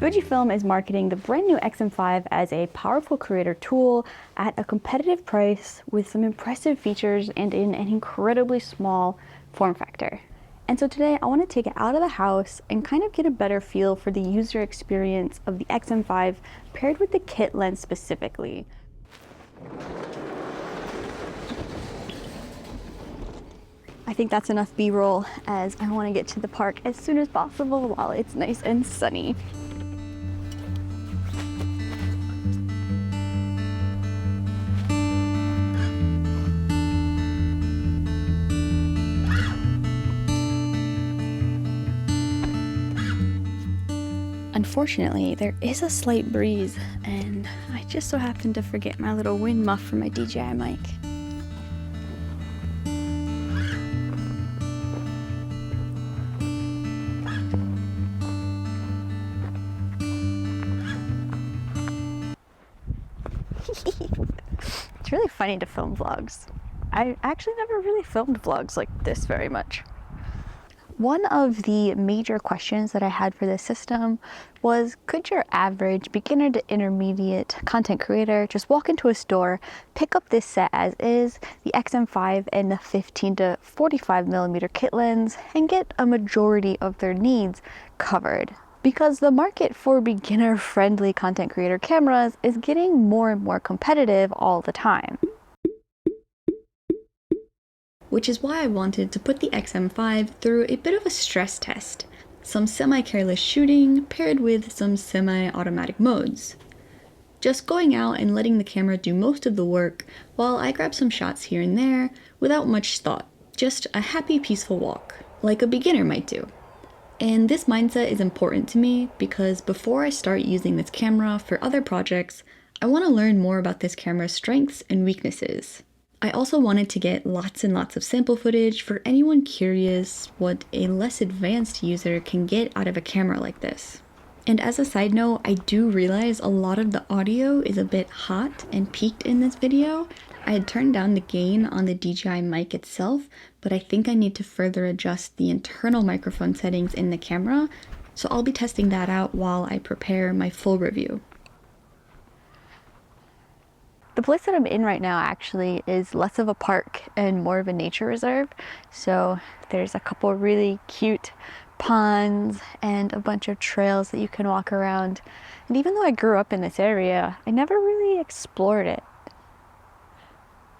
Fujifilm is marketing the brand new X-M5 as a powerful creator tool at a competitive price with some impressive features and in an incredibly small form factor. And so today I want to take it out of the house and kind of get a better feel for the user experience of the X-M5 paired with the kit lens specifically. I think that's enough B-roll as I want to get to the park as soon as possible while it's nice and sunny. Unfortunately, there is a slight breeze, and I just so happened to forget my little wind muff for my DJI mic. It's really funny to film vlogs. I actually never really filmed vlogs like this very much. One of the major questions that I had for this system was, could your average beginner to intermediate content creator just walk into a store, pick up this set as is, the X-M5 and the 15 to 45 millimeter kit lens, and get a majority of their needs covered? Because the market for beginner-friendly content creator cameras is getting more and more competitive all the time. Which is why I wanted to put the X-M5 through a bit of a stress test. Some semi-careless shooting paired with some semi-automatic modes. Just going out and letting the camera do most of the work while I grab some shots here and there without much thought. Just a happy, peaceful walk, like a beginner might do. And this mindset is important to me because before I start using this camera for other projects, I want to learn more about this camera's strengths and weaknesses. I also wanted to get lots and lots of sample footage for anyone curious what a less advanced user can get out of a camera like this. And as a side note, I do realize a lot of the audio is a bit hot and peaked in this video. I had turned down the gain on the DJI mic itself, but I think I need to further adjust the internal microphone settings in the camera, so I'll be testing that out while I prepare my full review. The place that I'm in right now actually is less of a park and more of a nature reserve. So there's a couple really cute ponds and a bunch of trails that you can walk around. And even though I grew up in this area, I never really explored it.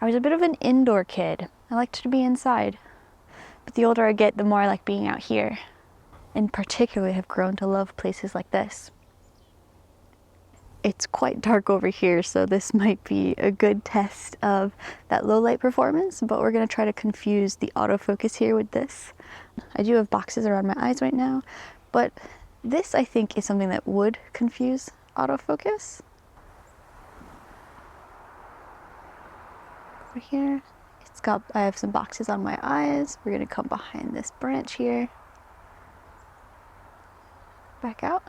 I was a bit of an indoor kid. I liked to be inside. But the older I get, the more I like being out here. And particularly have grown to love places like this. It's quite dark over here, so this might be a good test of that low light performance, but we're going to try to confuse the autofocus here with this. I do have boxes around my eyes right now, but this I think is something that would confuse autofocus. Over here, I have some boxes on my eyes. We're going to come behind this branch here. Back out.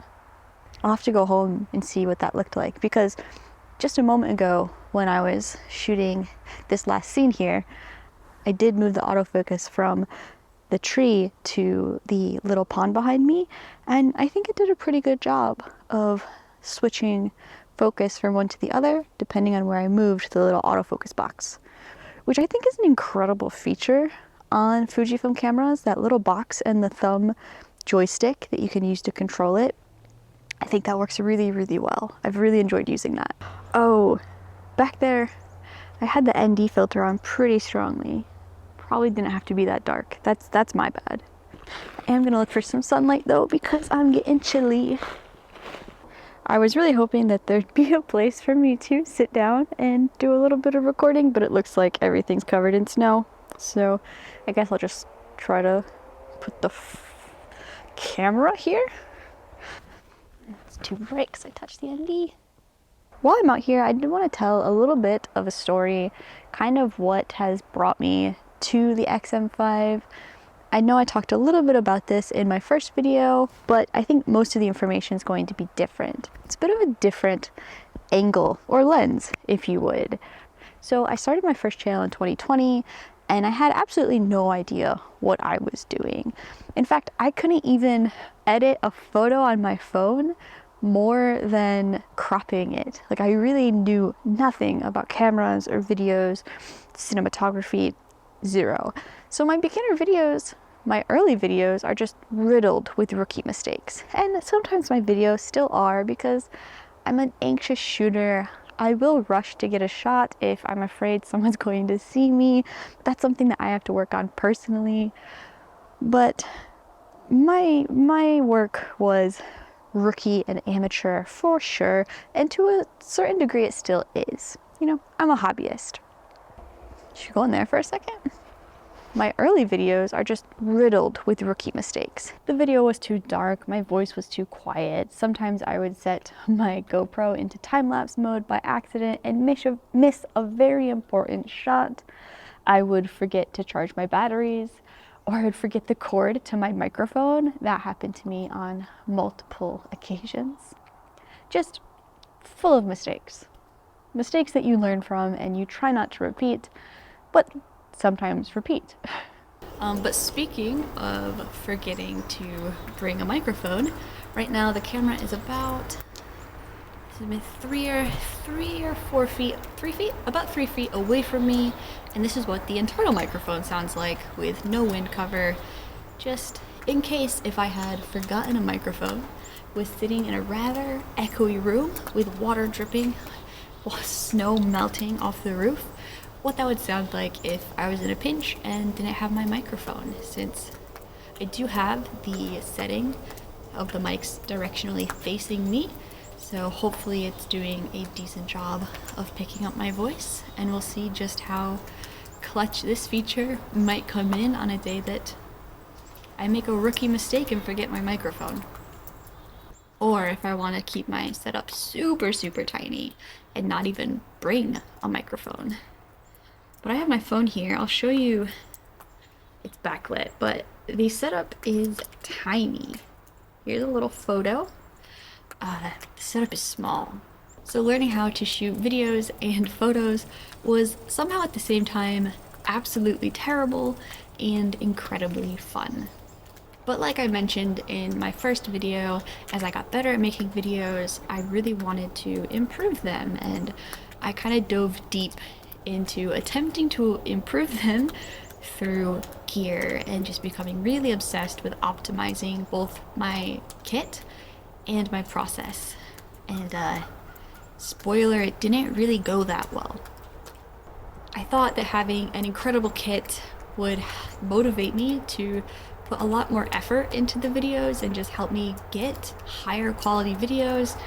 I'll have to go home and see what that looked like, because just a moment ago when I was shooting this last scene here, I did move the autofocus from the tree to the little pond behind me, and I think it did a pretty good job of switching focus from one to the other depending on where I moved the little autofocus box, which I think is an incredible feature on Fujifilm cameras, that little box and the thumb joystick that you can use to control it. I think that works really, really well. I've really enjoyed using that. Oh, back there, I had the ND filter on pretty strongly. Probably didn't have to be that dark. That's my bad. I am gonna look for some sunlight though, because I'm getting chilly. I was really hoping that there'd be a place for me to sit down and do a little bit of recording, but it looks like everything's covered in snow. So I guess I'll just try to put the camera here. It's two breaks, I touched the ND. While I'm out here, I did want to tell a little bit of a story, kind of what has brought me to the X-M5. I know I talked a little bit about this in my first video, but I think most of the information is going to be different. It's a bit of a different angle, or lens, if you would. So I started my first channel in 2020, and I had absolutely no idea what I was doing. In fact, I couldn't even edit a photo on my phone more than cropping it. Like, I really knew nothing about cameras or videos, cinematography, zero. So my beginner videos, my early videos, are just riddled with rookie mistakes. And sometimes my videos still are, because I'm an anxious shooter. I will rush to get a shot if I'm afraid someone's going to see me. That's something that I have to work on personally. But my work was rookie and amateur for sure, and to a certain degree it still is. You know, I'm a hobbyist. Should we go in there for a second? My early videos are just riddled with rookie mistakes. The video was too dark, my voice was too quiet. Sometimes I would set my GoPro into time-lapse mode by accident and miss a very important shot. I would forget to charge my batteries, or I would forget the cord to my microphone. That happened to me on multiple occasions. Just full of mistakes. Mistakes that you learn from and you try not to repeat, but sometimes repeat. But speaking of forgetting to bring a microphone, right now the camera is about three or 4 feet, about 3 feet away from me, and this is what the internal microphone sounds like with no wind cover. Just in case if I had forgotten a microphone, was sitting in a rather echoey room with water dripping, snow melting off the roof, what that would sound like if I was in a pinch and didn't have my microphone, since I do have the setting of the mics directionally facing me. So hopefully it's doing a decent job of picking up my voice, and we'll see just how clutch this feature might come in on a day that I make a rookie mistake and forget my microphone. Or if I want to keep my setup super tiny and not even bring a microphone. But I have my phone here. I'll show you. It's backlit, but the setup is tiny. Here's a little photo. The setup is small. So learning how to shoot videos and photos was somehow at the same time absolutely terrible and incredibly fun. But like I mentioned in my first video, as I got better at making videos, I really wanted to improve them, and I kind of dove deep into attempting to improve them through gear and just becoming really obsessed with optimizing both my kit and my process. And spoiler, it didn't really go that well. I thought that having an incredible kit would motivate me to put a lot more effort into the videos and just help me get higher quality videos,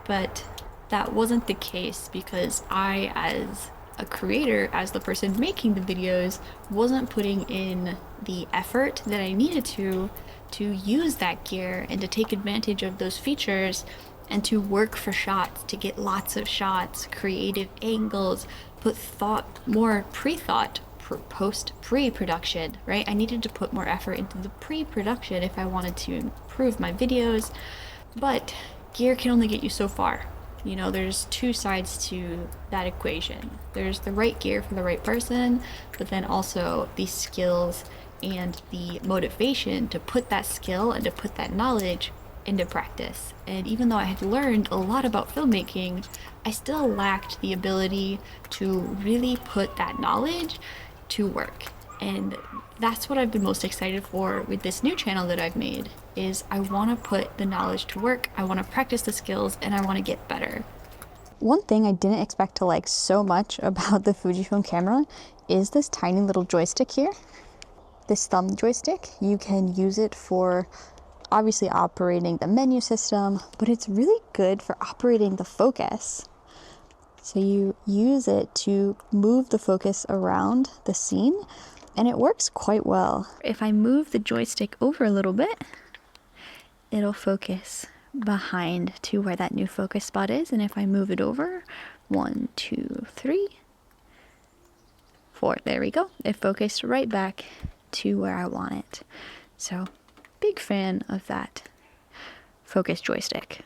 but that wasn't the case, because I, as a creator, as the person making the videos, wasn't putting in the effort that I needed to use that gear and to take advantage of those features and to work for shots, to get lots of shots, creative angles, put more pre-thought, pre-production, right? I needed to put more effort into the pre-production if I wanted to improve my videos, but gear can only get you so far. You know, there's two sides to that equation. There's the right gear for the right person, but then also the skills and the motivation to put that skill and to put that knowledge into practice. And even though I had learned a lot about filmmaking, I still lacked the ability to really put that knowledge to work. And that's what I've been most excited for with this new channel that I've made, is I want to put the knowledge to work, I want to practice the skills, and I want to get better. One thing I didn't expect to like so much about the Fujifilm camera is this tiny little joystick here. This thumb joystick. You can use it for obviously operating the menu system, but it's really good for operating the focus. So you use it to move the focus around the scene, and it works quite well. If I move the joystick over a little bit, it'll focus behind to where that new focus spot is. And if I move it over, 1, 2, 3, 4, there we go. It focused right back to where I want it. So, big fan of that focus joystick.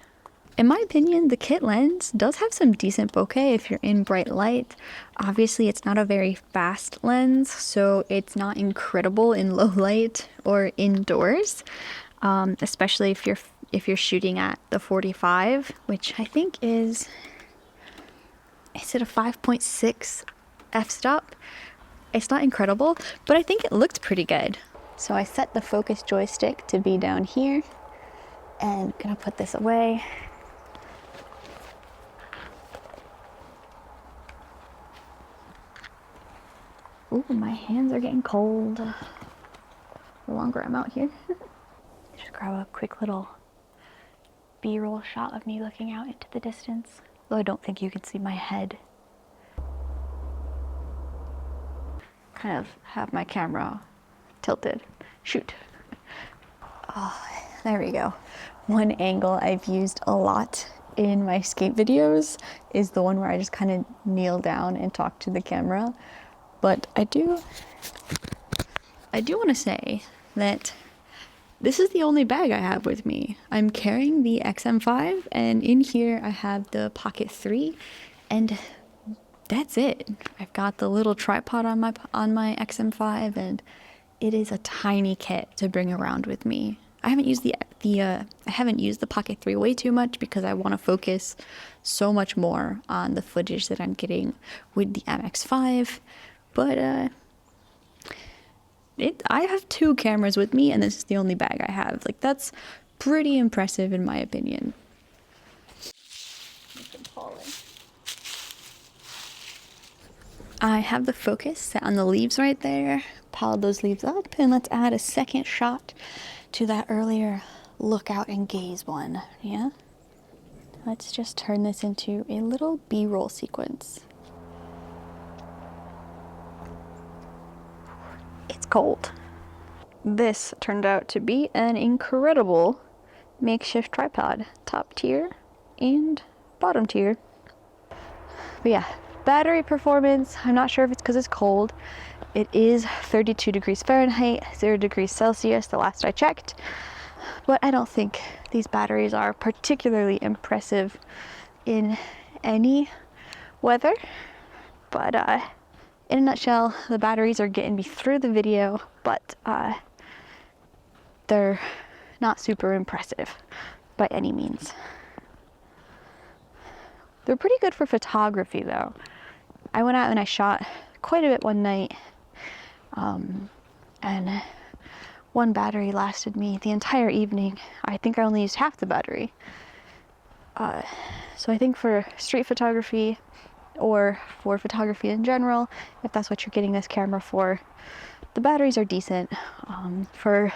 In my opinion, the kit lens does have some decent bokeh if you're in bright light. Obviously, it's not a very fast lens, so it's not incredible in low light or indoors, especially if you're if you're shooting at the 45, which I think is it a 5.6 f-stop? It's not incredible, but I think it looked pretty good. So I set the focus joystick to be down here and gonna put this away. Ooh, my hands are getting cold the longer I'm out here. Just grab a quick little B-roll shot of me looking out into the distance. Though I don't think you can see my head. Kind of have my camera tilted. Shoot. Oh, there we go. One angle I've used a lot in my skate videos is the one where I just kind of kneel down and talk to the camera. But I do want to say that this is the only bag I have with me. I'm carrying the X-M5, and in here I have the Pocket 3, and that's it. I've got the little tripod on my X-M5, and it is a tiny kit to bring around with me. I haven't used the Pocket 3 way too much because I want to focus so much more on the footage that I'm getting with the MX5, but I have 2 cameras with me, and this is the only bag I have. Like, that's pretty impressive in my opinion. I have the focus set on the leaves right there. Piled those leaves up, and let's add a second shot to that earlier look out and gaze one. Yeah? Let's just turn this into a little B-roll sequence. It's cold. This turned out to be an incredible makeshift tripod. Top tier and bottom tier. But yeah, battery performance, I'm not sure if it's because it's cold. It is 32 degrees Fahrenheit, 0 degrees Celsius the last I checked. But I don't think these batteries are particularly impressive in any weather. But in a nutshell, the batteries are getting me through the video, but they're not super impressive by any means. They're pretty good for photography though. I went out and I shot quite a bit one night, and one battery lasted me the entire evening. I think I only used half the battery. So I think for street photography, or for photography in general, if that's what you're getting this camera for, the batteries are decent. For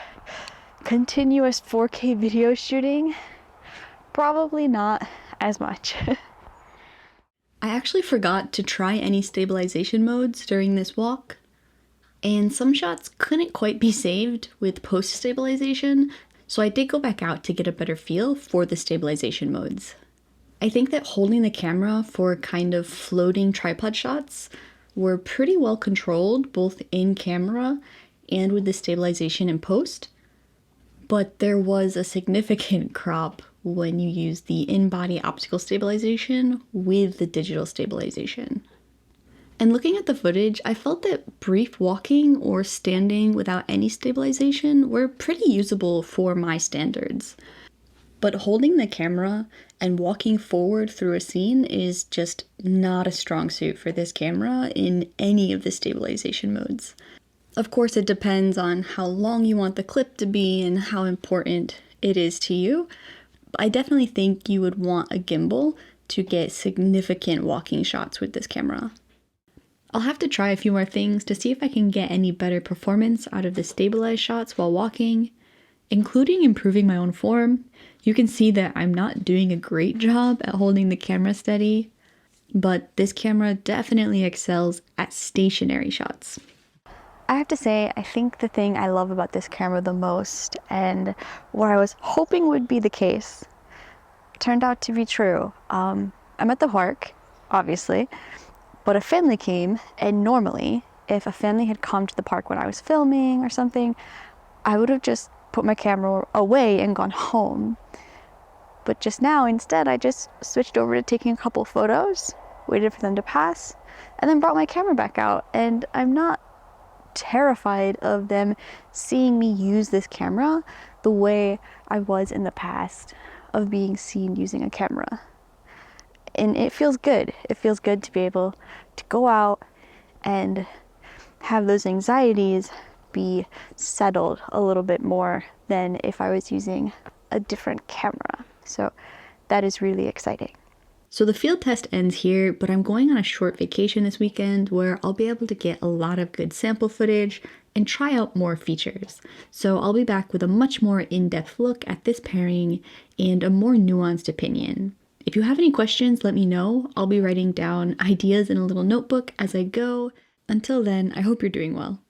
continuous 4K video shooting, probably not as much. I actually forgot to try any stabilization modes during this walk, and some shots couldn't quite be saved with post-stabilization, so I did go back out to get a better feel for the stabilization modes. I think that holding the camera for kind of floating tripod shots were pretty well controlled, both in camera and with the stabilization in post. But there was a significant crop when you use the in-body optical stabilization with the digital stabilization. And looking at the footage, I felt that brief walking or standing without any stabilization were pretty usable for my standards. But holding the camera and walking forward through a scene is just not a strong suit for this camera in any of the stabilization modes. Of course, it depends on how long you want the clip to be and how important it is to you. But I definitely think you would want a gimbal to get significant walking shots with this camera. I'll have to try a few more things to see if I can get any better performance out of the stabilized shots while walking, including improving my own form. You can see that I'm not doing a great job at holding the camera steady, but this camera definitely excels at stationary shots. I have to say, I think the thing I love about this camera the most, and what I was hoping would be the case, turned out to be true. I'm at the park, obviously, but a family came, and normally, if a family had come to the park when I was filming or something, I would have just put my camera away and gone home. But just now, instead, I just switched over to taking a couple photos, waited for them to pass, and then brought my camera back out. And I'm not terrified of them seeing me use this camera the way I was in the past of being seen using a camera. And it feels good. It feels good to be able to go out and have those anxieties be settled a little bit more than if I was using a different camera. So that is really exciting. So the field test ends here, but I'm going on a short vacation this weekend where I'll be able to get a lot of good sample footage and try out more features. So I'll be back with a much more in-depth look at this pairing and a more nuanced opinion. If you have any questions, let me know. I'll be writing down ideas in a little notebook as I go. Until then, I hope you're doing well.